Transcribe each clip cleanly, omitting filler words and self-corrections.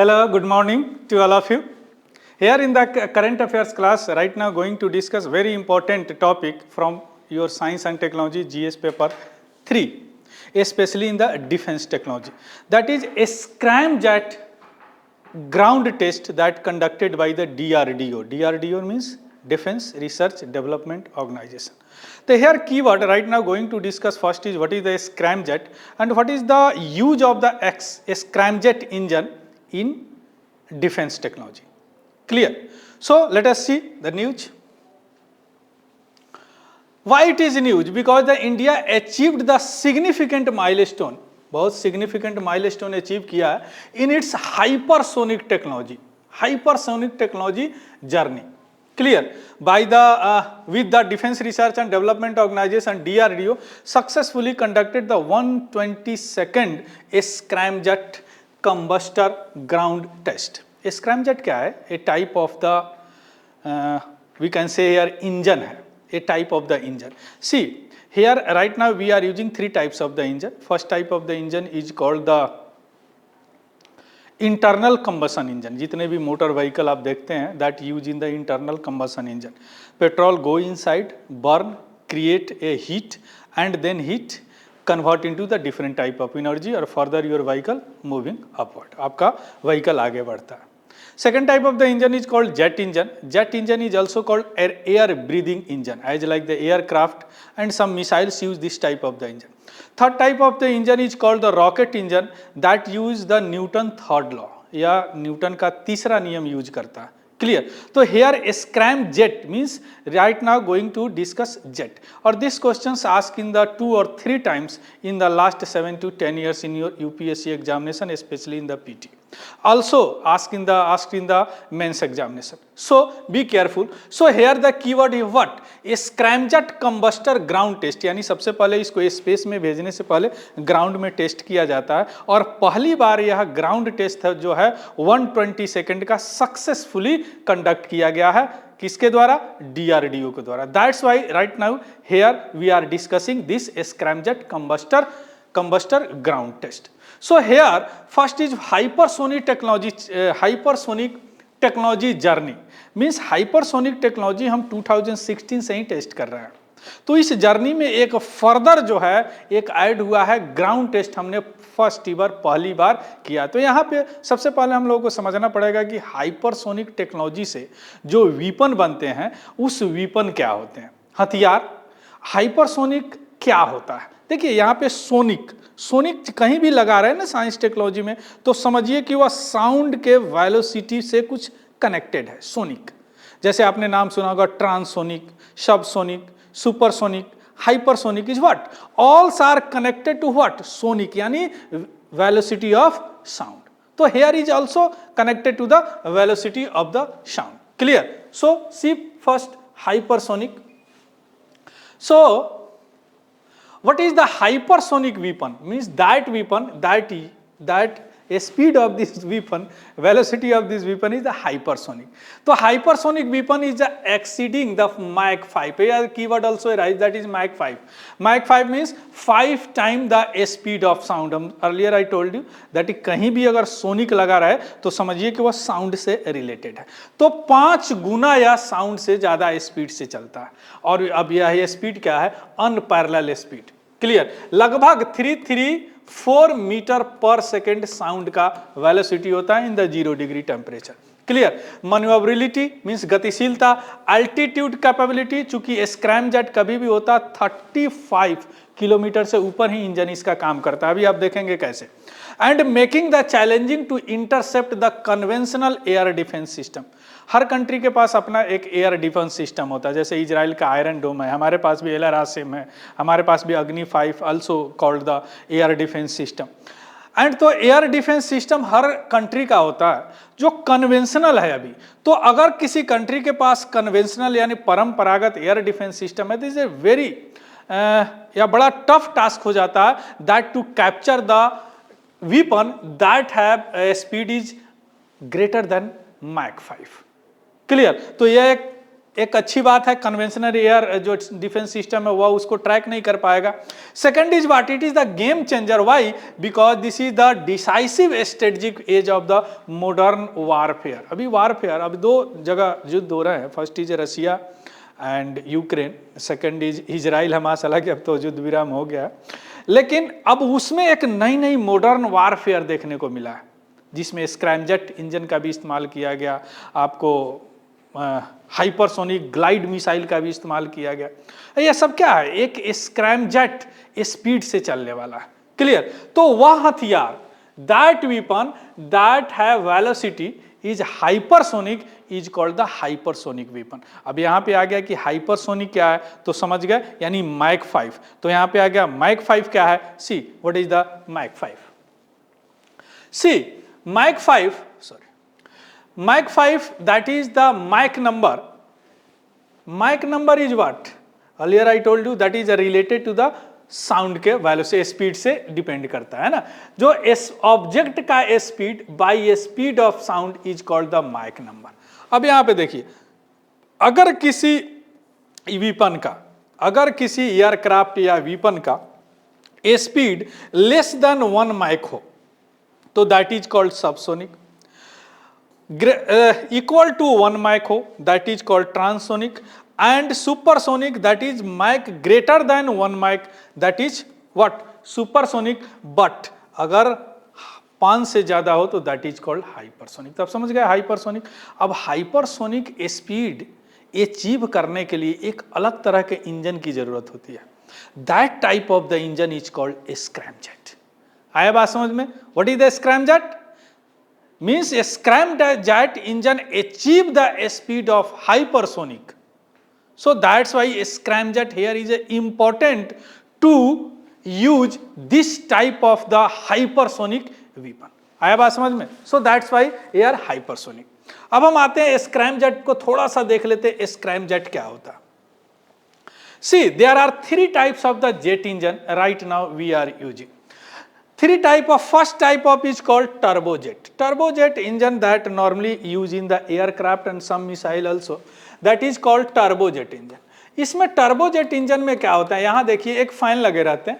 Hello, good morning to all of you. Here in the current affairs class, right now going to discuss very important topic from your science and technology GS paper 3, especially in the defense technology. That is a scramjet ground test that conducted by the DRDO. DRDO means Defense Research Development Organization. So here keyword right now going to discuss first is what is the scramjet and what is the use of the scramjet engine in defense technology. Clear? So let us see the news. Why it is news? Because the India achieved the significant milestone, बहुत significant milestone achieve किया है in its hypersonic technology journey. Clear? By the with the Defense Research and Development Organization DRDO successfully conducted the 122nd scramjet combustor ground test. Scramjet क्या है? A type of the we can say here engine है. A type of the engine. See here right now we are using three types of the engine. First type of the engine is called the internal combustion engine. जितने भी motor vehicle आप देखते हैं that use in the internal combustion engine. Petrol go inside, burn, create a heat and then heat convert into the different type of energy और further your vehicle moving upward. आपका vehicle आगे बढ़ता है. Second type of the engine is called jet engine. Jet engine is also called air breathing engine, as like the aircraft and some missiles use this type of the engine. Third type of the engine is called the rocket engine that use the Newton third law या Newton का तीसरा नियम use करता है. Clear? So here scramjet means right now going to discuss jet. Or this questions asked in the 2 or 3 times in the last 7 to 10 years in your UPSC examination, especially in the PT. Also asked in the mains examination. So be careful. So here the keyword is what? Scramjet combustor ground test. यानी सबसे पहले इसको space में भेजने से पहले ground में test किया जाता है और पहली बार यह ग्राउंड टेस्ट जो है 120 सेकंड का सक्सेसफुली कंडक्ट किया गया है. किसके द्वारा? DRDO के द्वारा. That's why right now here we are discussing this scramjet combustor ground test. So here first is hypersonic technology journey. Means hypersonic technology हम 2016 से ही टेस्ट कर रहे हैं. तो इस जर्नी में एक फर्दर जो है एक ऐड हुआ है ग्राउंड टेस्ट हमने पहली बार किया. तो यहाँ पे सबसे पहले हम लोगों को समझना पड़ेगा कि हाइपरसोनिक टेक्नोलॉजी से जो वीपन बनते हैं उस वीपन क्या होते हैं, हथियार. हाइपरसोनिक क्या होता है? देखिए यहाँ पे सोनिक कहीं भी लगा रहे हैं ना साइंस टेक्नोलॉजी में तो समझिए कि वह साउंड के वेलोसिटी से कुछ कनेक्टेड है. सोनिक जैसे आपने नाम सुना होगा transonic, subsonic, supersonic, hypersonic is what? All's are connected to what? Sonic यानी वेलोसिटी ऑफ साउंड. तो here is also connected to the velocity of the sound. Clear? So see first hypersonic. So what is the hypersonic weapon? Means that weapon that speed of this weapon, velocity of this weapon is the hypersonic. So hypersonic weapon is exceeding the Mach 5. Here keyword also arise, that is Mach 5. Mach 5 means 5 times the speed of sound. Earlier I told you that कहीं भी अगर sonic लगा रहा है तो समझिए कि वह साउंड से रिलेटेड है. तो 5 गुना या साउंड से ज्यादा स्पीड से चलता है. और अब यह स्पीड क्या है? Unparalleled speed. क्लियर? लगभग 334 मीटर पर सेकेंड साउंड का वेलोसिटी होता है in the 0 degree temperature. Clear? Maneuverability means गतिशीलता. अल्टीट्यूड कैपेबिलिटी, चूंकि स्क्रैमजेट कभी भी होता 35 किलोमीटर से ऊपर ही इंजन इसका काम करता है. अभी आप देखेंगे कैसे. And making the challenging to intercept the conventional air defence system. हर कंट्री के पास अपना एक एयर डिफेंस सिस्टम होता है. जैसे इजराइल का आयरन डोम है, हमारे पास भी LRASM है, हमारे पास भी अग्नि 5 also called the air defence system. And तो एयर डिफेंस सिस्टम हर कंट्री का होता है जो कन्वेंशनल है. अभी तो अगर किसी कंट्री के पास कन्वेंशनल यानी परंपरागत एयर डिफेंस सिस्टम है तो इज ए वेरी या बड़ा टफ टास्क हो जाता है that to capture the weapon that have speed is greater than Mach 5. Clear? तो यह एक एक अच्छी बात है, कन्वेंशनल एयर जो डिफेंस सिस्टम है वह उसको ट्रैक नहीं कर पाएगा। Second is what, it is the game changer, why, because this is the decisive strategic edge of the modern warfare. अभी वारफेयर, अब दो जगह युद्ध हो रहे हैं, first is Russia and Ukraine, second is Israel Hamas, हालांकि अब तो युद्ध विराम हो गया, लेकिन अब उसमें एक नई नई मॉडर्न वारफेयर देखने को मिला है, जिसमें स्क्रैमजेट इंजन का भी इस्तेमाल किया गया, आपको हाइपरसोनिक ग्लाइड मिसाइल का भी इस्तेमाल किया गया। ये सब क्या है, एक स्क्रैमजेट स्पीड से चलने वाला है, क्लियर। तो वह हथियार, that weapon that have velocity is hypersonic is called the hypersonic weapon. अब यहां पे आ गया कि हाइपरसोनिक क्या है, तो समझ गए, यानी मैक 5। तो यहां पे आ गया मैक 5 क्या है, see what is the Mach 5। See Mach 5, sorry, Mach 5, that is the Mach number. Mach number is what? Earlier I told you that is related to the sound के वैल्यू से, speed से depend करता है ना। जो object का speed by speed of sound is called the Mach number. अब यहां पे देखिए, अगर किसी वीपन का, अगर किसी एयरक्राफ्ट या वीपन का स्पीड लेस देन 1 Mach हो तो that is called subsonic. equal to 1 Mach हो that is called transonic, and supersonic that is Mach greater than 1 Mach that is what, supersonic, but अगर 5 से ज्यादा हो तो that is called hypersonic। तब समझ गए हाइपरसोनिक। अब हाइपरसोनिक स्पीड अचीव करने के लिए एक अलग तरह के इंजन की जरूरत होती है, that type of the engine is called scramjet। आया बात समझ में, what is the scramjet? Means a scramjet engine achieve the speed of hypersonic. So that's why a scramjet here is important to use this type of the hypersonic weapon। आया बात समझ में? So that's why here hypersonic। अब हम आते हैं scramjet को थोड़ा सा देख लेते हैं, scramjet क्या होता है। See, there are 3 types of the jet engine right now we are using। 3 type of, first type of is called turbojet। Turbojet engine that normally used in the aircraft and some missile also, that is called turbojet engine। इसमें turbojet engine में क्या होता है, यहाँ देखिए एक fan लगे रहते हैं,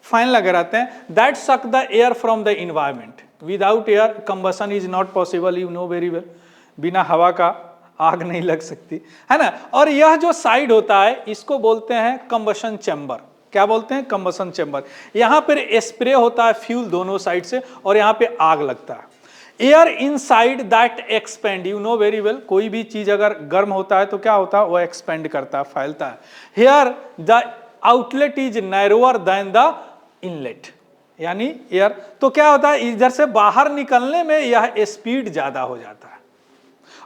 फैन लगे रहते हैं, that suck the air from the environment। Without air combustion is not possible, you know very well। बिना हवा का आग नहीं लग सकती है ना। और यह जो साइड होता है इसको बोलते हैं कंबशन चैम्बर। क्या बोलते हैं, कंबशन चैम्बर। यहां पर स्प्रे होता है फ्यूल दोनों साइड से और यहां पे आग लगता है। Air inside that expand, you know very well, कोई भी चीज अगर गर्म होता है तो क्या होता है, वो एक्सपेंड करता है, फैलता है। Here the outlet is narrower than the inlet, यानी एयर, तो क्या होता है, इधर से बाहर निकलने में यह स्पीड ज्यादा हो जाता है,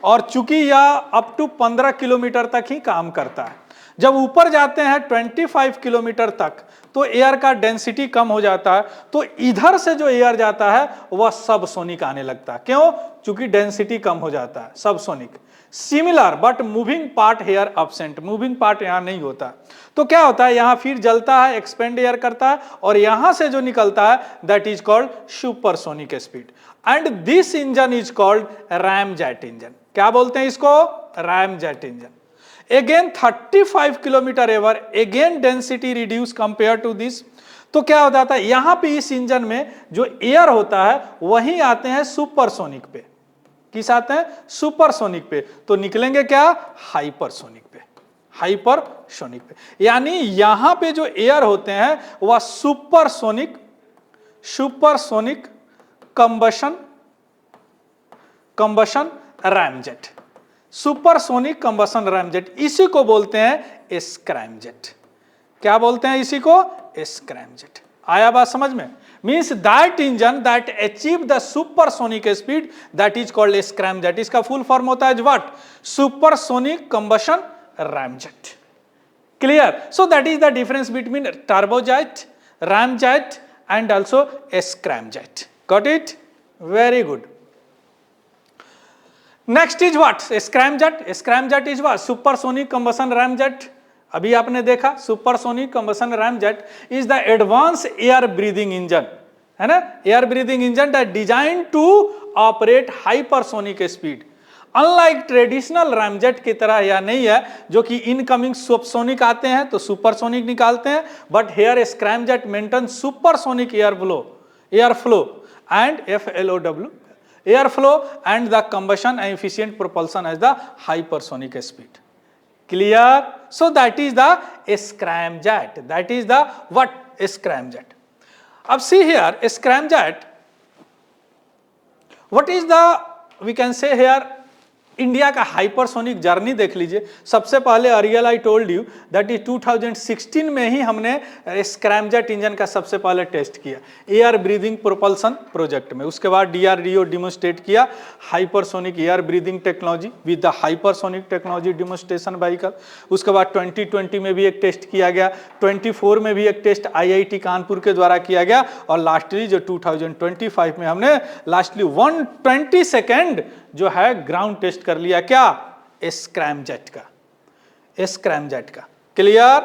और चूंकि यह अप टू 15 किलोमीटर तक ही काम करता है। जब ऊपर जाते हैं 25 किलोमीटर तक तो एयर का डेंसिटी कम हो जाता है, तो इधर से जो एयर जाता है वह सबसोनिक आने लगता है। क्यों? चूंकि डेंसिटी कम हो जाता है, subsonic. Similar but moving part here absent, moving part यहां नहीं होता। तो क्या होता है, यहां फिर जलता है, एक्सपेंड एयर करता है, और यहां से जो निकलता है that is called supersonic speed. And this engine is called ramjet engine. क्या बोलते हैं इसको, ramjet engine. Again 35 kilometre ever, again density reduce compare to this. तो क्या हो जाता है, यहां पे इस इंजन में जो एयर होता है वही आते हैं सुपरसोनिक पे। किस आते हैं, सुपरसोनिक पे। तो निकलेंगे क्या, हाइपरसोनिक पे, हाइपरसोनिक पे। यानी यहां पे जो एयर होते हैं वह supersonic combustion ramjet, supersonic combustion ramjet, इसी को बोलते हैं स्क्रैमजेट। क्या बोलते हैं इसी को, स्क्रैमजेट। आया बात समझ में? Means that engine that achieve the supersonic speed that is called scramjet. इसका फुल फॉर्म होता है what, supersonic combustion ramjet. Clear? So that is the difference between turbojet, ramjet and also scramjet. Got it? Very good. Next is what, scramjet. Scramjet is what, supersonic combustion ramjet. अभी आपने देखा supersonic combustion ramjet is the advance air breathing engine, है ना, air breathing engine that design to operate hypersonic speed unlike traditional ramjet की तरह यह नहीं है जो कि इनकमिंग सबसोनिक आते हैं तो सुपरसोनिक निकालते हैं, but here scramjet maintain supersonic air flow and FLOW air flow and the combustion and efficient propulsion as the hypersonic speed. Clear? So that is the scramjet. That is the what? Scramjet. अब see here, scramjet. What is the, we can say here, India का hypersonic journey देख लीजिए. सबसे पहले earlier I told you that is 2016 में ही हमने scramjet engine का सबसे पहले टेस्ट किया एयर ब्रीदिंग प्रोपल्सन प्रोजेक्ट में. उसके बाद DRDO डिमोन्स्ट्रेट किया hypersonic air breathing technology with the hypersonic technology demonstration vehicle. उसके बाद 2020 में भी एक टेस्ट किया गया, 24 में भी एक टेस्ट IIT कानपुर के द्वारा किया गया, और लास्टली जो 2025 में हमने लास्टली 122nd जो है ग्राउंड टेस्ट कर लिया. क्या? स्क्रैमजेट का. Clear?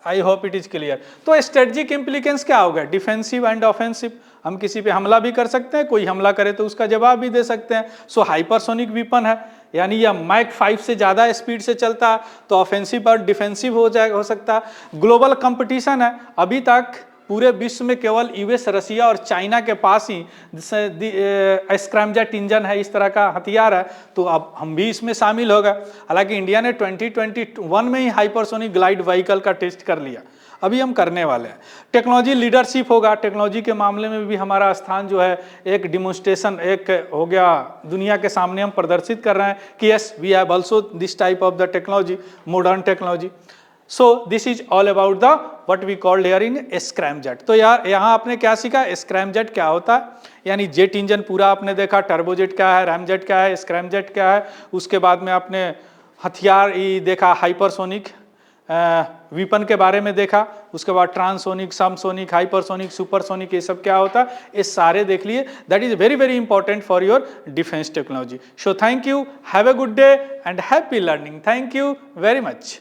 I hope it is clear. तो स्ट्रेटजिक इंप्लीकेंस क्या होगा? Defensive and offensive. हम किसी पे हमला भी कर सकते हैं, कोई हमला करे तो उसका जवाब भी दे सकते हैं. सो हाइपरसोनिक वीपन है, यानी यह मैक 5 से ज्यादा स्पीड से चलता है, तो ऑफेंसिव और डिफेंसिव हो सकता है. ग्लोबल कंपटीशन है, अभी तक पूरे विश्व में केवल US, रसिया और चाइना के पास ही स्क्रैमजेट इंजन है, इस तरह का हथियार है, तो अब हम भी इसमें शामिल हो गए. हालांकि इंडिया ने 2021 में ही हाइपरसोनिक ग्लाइड व्हीकल का टेस्ट कर लिया, अभी हम करने वाले हैं. टेक्नोलॉजी लीडरशिप होगा, टेक्नोलॉजी के मामले में भी हमारा स्थान जो है एक डिमोन्स्ट्रेशन एक हो गया, दुनिया के सामने हम प्रदर्शित कर रहे हैं कि yes we have also this type of the technology, modern technology. So this is all about the what we called here in scramjet. तो यार यहाँ आपने क्या सीखा? स्क्रैमजेट क्या होता है, यानी जेट इंजन पूरा आपने देखा, टर्बोजेट क्या है, रैमजेट क्या है, स्क्रैमजेट क्या है. उसके बाद में आपने हथियार ही देखा, हाइपरसोनिक वीपन के बारे में देखा. उसके बाद ट्रांससोनिक, सबसोनिक, हाइपरसोनिक, सुपरसोनिक, ये सब क्या होता है, ये सारे देख लिए. That is very very important for your defence technology. So thank you, have a good day and happy learning. Thank you very much.